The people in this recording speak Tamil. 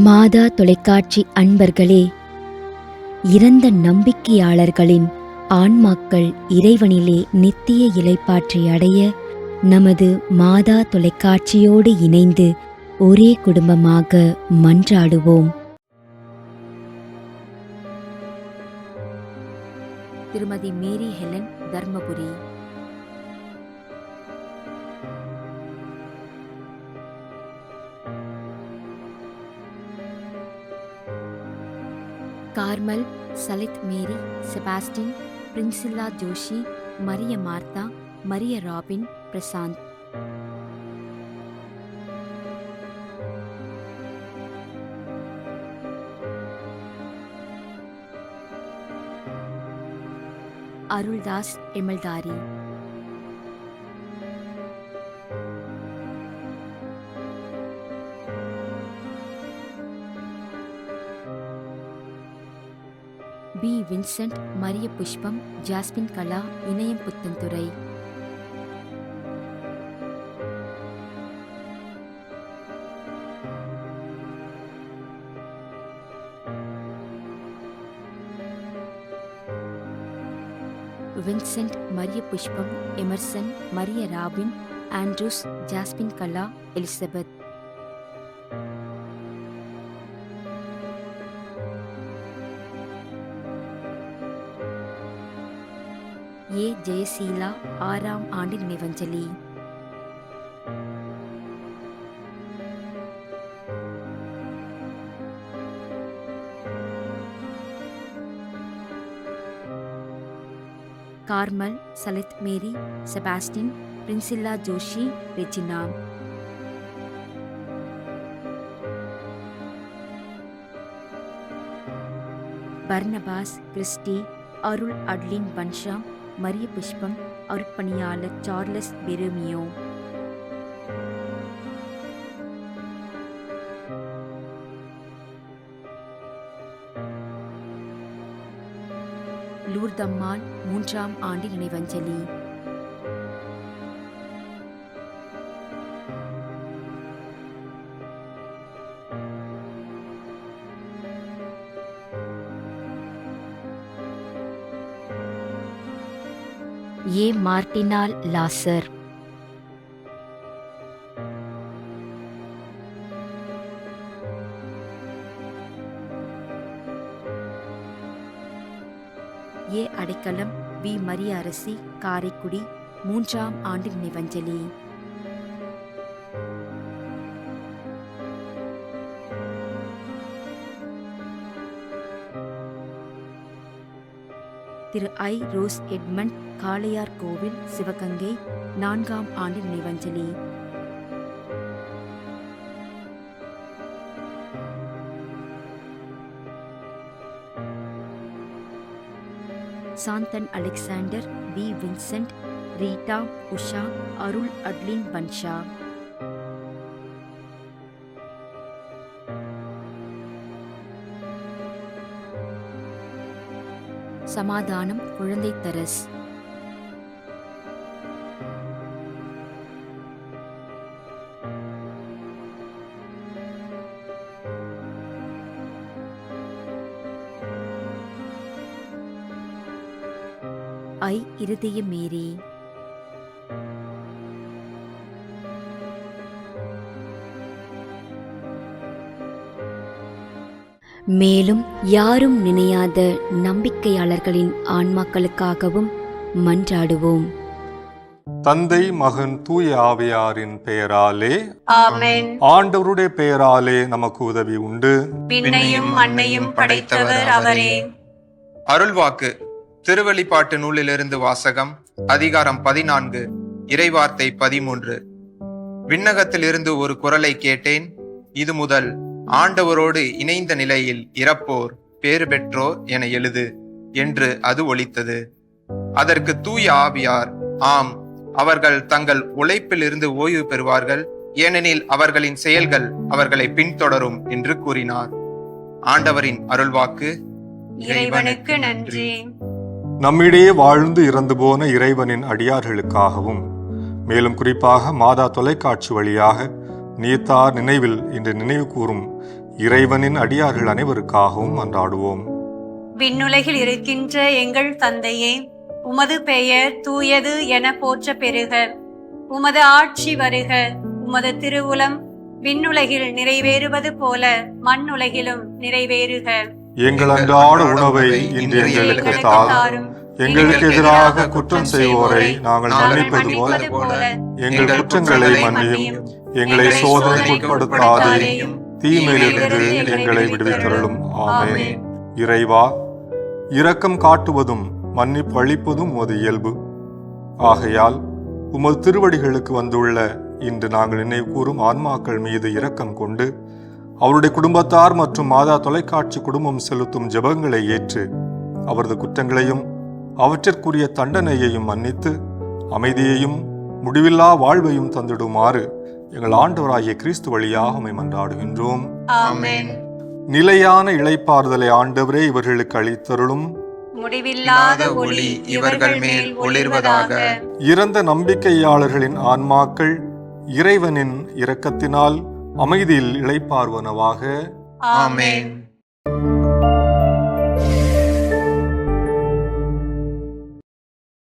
மாதா தொலைக்காட்சி அன்பர்களே, இறந்த நம்பிக்கையாளர்களின் ஆன்மாக்கள் இறைவனிலே நித்திய இளைப்பாற்றி அடைய நமது மாதா தொலைக்காட்சியோடு இணைந்து ஒரே குடும்பமாக மன்றாடுவோம். திருமதி Mary Helen, Dharmapuri. Carmel, Salith Mary, Sebastian, Priscilla Joshi, Maria Martha, Maria Robin, Prashanth. Aruldas, எமல்தாரி. P. Vincent, Maria Pushpam, Jasmine Kala, Inayam Puthanthurai. Vincent, Maria Pushpam, Emerson, Maria Robin, Andrews, Jasmine Kala, Elizabeth. A. Jayaseela, 6ஆம் ஆண்டு நினைவஞ்சலி. Carmel, Salith Mary, Sebastian, Priscilla Joshi, Regina. Barnabas, Christy, Arul Adlin பன்ஷாம், மரிய புஷ்பம், அருட்பணியாளர் சார்லஸ் பெருமியோ. லூர்தம்மாள், 3ஆம் ஆண்டு நினைவஞ்சலி. ஏ. மார்டினால் லாசர். ஏ. அடைக்கலம், வி. மரிய அரசி, காரைக்குடி, 3ஆம் ஆண்டு நினைவஞ்சலி. திரு I. Rose Edmund, Kalaiyar Kovil, Sivaganga, 4ஆம் ஆண்டு நினைவஞ்சலி. Santhan Alexander, P. Vincent, Rita, Usha, Arul Adlin பன்ஷா. சமாதானம், குழந்தை தரஸ். ஐ. இருதய மேரி. மேலும் யாரும் நினையாத நம்பிக்கையாளர்களின் ஆன்மாக்களுக்காகவும் மன்றாடுவோம். தந்தை, மகன், தூய ஆவியாரின் பெயராலே ஆமென். ஆண்டவருடைய பெயராலே நமக்கு உதவி உண்டு. விண்ணையும் மண்ணையும் படைத்தவர் அவரே. அருள்வாக்கு. திருவெளிப்பாட்டு நூலிலிருந்து வாசகம். அதிகாரம் 14, இறைவார்த்தை 13. விண்ணகத்திலிருந்து ஒரு குரலை கேட்டேன். இது முதல் ஆண்டவரோடு இணைந்த நிலையில் இறப்போர் பேறு பெற்றோர் என எழுது என்று அது ஒலித்தது. அதற்கு தூய ஆவியார், ஆம், அவர்கள் தங்கள் உழைப்பில் இருந்து ஓய்வு பெறுவார்கள், ஏனெனில் அவர்களின் செயல்கள் அவர்களை பின்தொடரும் என்று கூறினார். ஆண்டவரின் அருள்வாக்கு. இறைவனுக்கு நன்றி. நம்மிடையே வாழ்ந்து இறந்து போன இறைவனின் அடியார்களுக்காகவும் மேலும் குறிப்பாக மாதா தொலைக்காட்சி வழியாக நீத்தார் நினைவில் இன்று நினைவு கூறும் இறைவனின் அடியார்கள் அனைவருக்காகவும் மன்றாடுவோம். விண்ணுலகில் இருக்கின்ற எங்கள் தந்தையே, உமது பெயர் தூயது என போற்ற பெறுக. உமது ஆட்சி வருக. உமது திருவுளம் விண்ணுலகில் நிறைவேறுவது போல மண்ணுலகிலும் நிறைவேறுக. எங்கள் அன்றாட உணவை இன்று எங்களுக்கு தாரும். எங்களுக்கு எதிராக குற்றம் செய்வோரை நாங்கள் மன்னிப்பது போல எங்கள் குற்றங்களை மன்னியும். எங்களை சோதனைக்குட்படுத்தாதேயும், தீமையிலிருந்து எங்களை விடுவித்தருளும். ஆமென். இறைவா, இரக்கம் காட்டுவதும் மன்னிப்பு அளிப்பதும் உமது இயல்பு. ஆகையால் உமது திருவடிகளுக்கு வந்துள்ள இன்று நாங்கள் நினைவு கூறும் ஆன்மாக்கள் மீது இரக்கம் கொண்டு அவருடைய குடும்பத்தார் மற்றும் மாதா தொலைக்காட்சி குடும்பம் செலுத்தும் ஜெபங்களை ஏற்று அவரது குற்றங்களையும் அவற்றிற்குரிய தண்டனையையும் மன்னித்து அமைதியையும் முடிவில்லா வாழ்வையும் தந்திடுமாறு எங்கள் ஆண்டவராகிய கிறிஸ்து வழியாக உம்மை மன்றாடுகின்றோம். ஆமென். நிலையான இளைப்பாறுதலை ஆண்டவரே இவர்களுக்கு அளித்தருளும். முடிவில்லாத ஒளி இவர்கள் மேல் ஒளிர்வதாக. இறந்த நம்பிக்கையாளர்களின் ஆன்மாக்கள் இறைவனின் இரக்கத்தினால் அமைதியில் இளைப்பாறுவனவாக. ஆமென்.